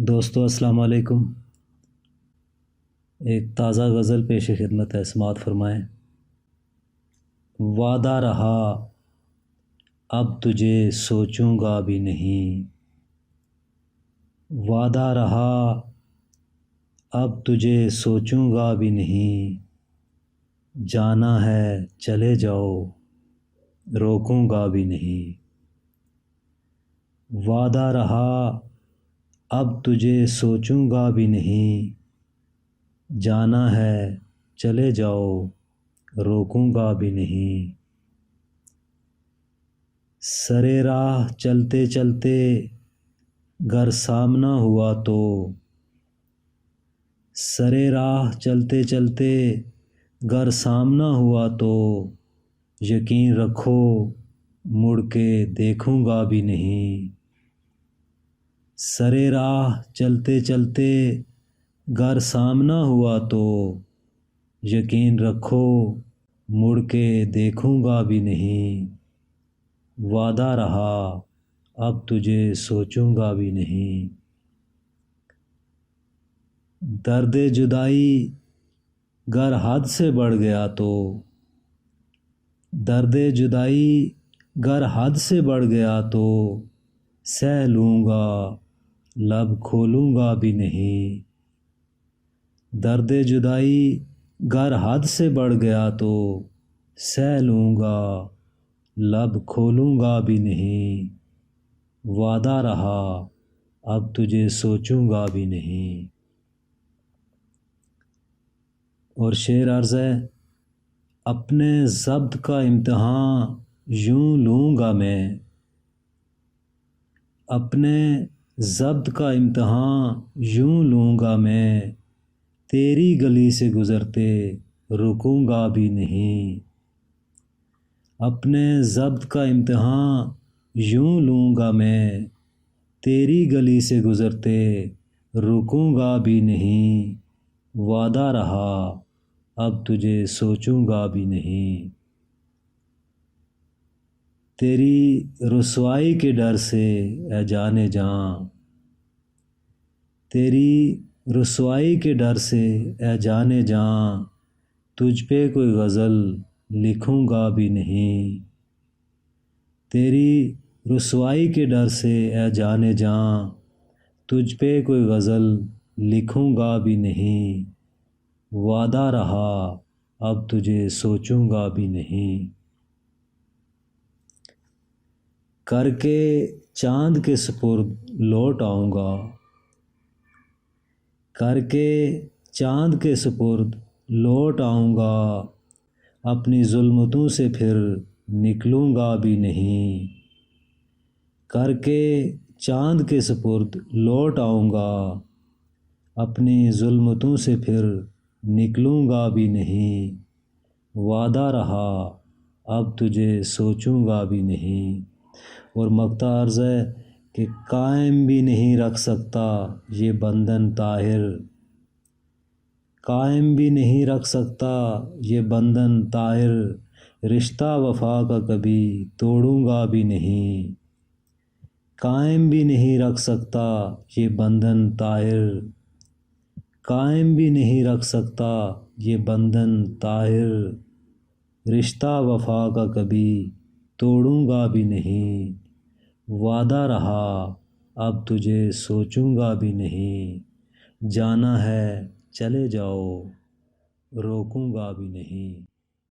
دوستو السلام علیکم۔ ایک تازہ غزل پیش خدمت ہے، سماعت فرمائیں۔ وعدہ رہا اب تجھے سوچوں گا بھی نہیں، وعدہ رہا اب تجھے سوچوں گا بھی نہیں، جانا ہے چلے جاؤ روکوں گا بھی نہیں۔ وعدہ رہا اب تجھے سوچوں گا بھی نہیں، جانا ہے چلے جاؤ روکوں گا بھی نہیں۔ سرے راہ چلتے چلتے گر سامنا ہوا تو، سرے راہ چلتے چلتے گر سامنا ہوا تو، یقین رکھو مڑ کے دیکھوں گا بھی نہیں۔ سرے راہ چلتے چلتے گر سامنا ہوا تو، یقین رکھو مڑ کے دیکھوں گا بھی نہیں۔ وعدہ رہا اب تجھے سوچوں گا بھی نہیں۔ درد جدائی گر حد سے بڑھ گیا تو، درد جدائی گر حد سے بڑھ گیا تو، سہ لوں گا لب کھولوں گا بھی نہیں۔ درد جدائی گر حد سے بڑھ گیا تو، سہ لوں گا لب کھولوں گا بھی نہیں۔ وعدہ رہا اب تجھے سوچوں گا بھی نہیں۔ اور شعر عرض ہے، اپنے ضبط کا امتحان یوں لوں گا میں، اپنے ضبط کا امتحان یوں لوں گا میں، تیری گلی سے گزرتے رکوں گا بھی نہیں۔ اپنے ضبط کا امتحان یوں لوں گا میں، تیری گلی سے گزرتے رکوں گا بھی نہیں۔ وعدہ رہا اب تجھے سوچوں گا بھی نہیں۔ تیری رسوائی کے ڈر سے اے جانے جاں، تیری رسوائی کے ڈر سے اے جانے جاں، تجھ پہ کوئی غزل لکھوں گا بھی نہیں۔ تیری رسوائی کے ڈر سے اے جانے جاں، تجھ پہ کوئی غزل لکھوں گا بھی نہیں۔ وعدہ رہا اب تجھے سوچوں گا بھی نہیں۔ کر کے چاند کے سپرد لوٹ آؤں گا، کر کے چاند کے سپرد لوٹ آؤں گا، اپنی ظلمتوں سے پھر نکلوں گا بھی نہیں۔ کر کے چاند کے سپرد لوٹ آؤں گا، اپنی ظلمتوں سے پھر نکلوں گا بھی نہیں۔ وعدہ رہا اب تجھے سوچوں گا بھی نہیں۔ اور مقطع عرض ہے کہ قائم بھی نہیں رکھ سکتا یہ بندھن طاہر، قائم بھی نہیں رکھ سکتا یہ بندھن طاہر، رشتہ وفا کا کبھی توڑوں گا بھی نہیں۔ قائم بھی نہیں رکھ سکتا یہ بندھن طاہر، قائم بھی نہیں رکھ سکتا یہ بندھن طاہر، رشتہ وفا کا کبھی توڑوں گا بھی نہیں۔ وعدہ رہا اب تجھے سوچوں گا بھی نہیں، جانا ہے چلے جاؤ روکوں گا بھی نہیں۔